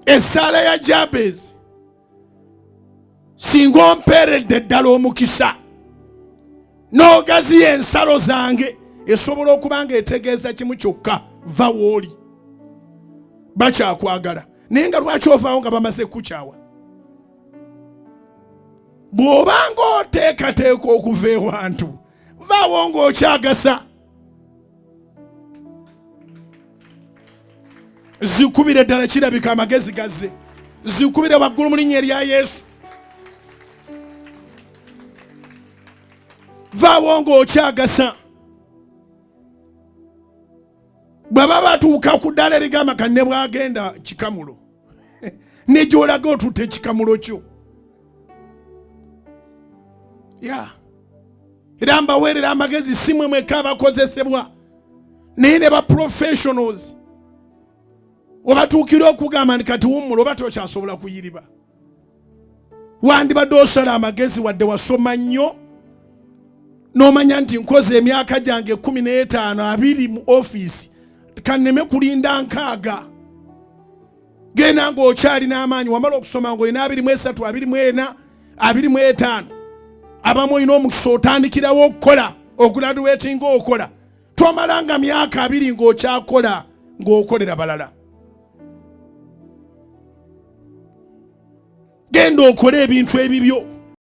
Essaala ya Jabez singa ompeeredde ddala omukisa n'ogaziya ensalo zange esobola okuba nga etegeeza kimu kyokka, va wooli, bakyakwagala. Naye nga lwaki ovaawo nga bamaze kukyawa? Bw'obanga oteekateeka okuva ewantu, vaawo ng'okyagasa. Zikubire ddala, kirabika amagezi gazze. Zikubire waggulu mu linnya erya Yesu. Vaawo ng'okyagasa. Bw'aba batuuka ku ddala erigamba kanne bw'agenda kikamulo ne gy'olaga otutte ekikamulo kyo. Era mbaweerera amagezi, si mmwe mwekka abakozesebwa, naye ne ba professionals. Obatuukira okugamba nti kati wummula oba tokyasobola kuyiriba. Wandibadde osala amagezi wadde wasoma nnyo n'omanya nti nkoze emyaka gyange 15 20 mu ofiisi, kanneme kulinda 6. Genda ng'okyali n'amaanyi, wamala okusoma ng'olina 23 24 25. Abamu olina omukisa otandikirawo okukola, oguladuwetinga okola, tomalanga myaka 2 ng'okyakola ng'okolera balala. Genda okole ebintu ebibyo.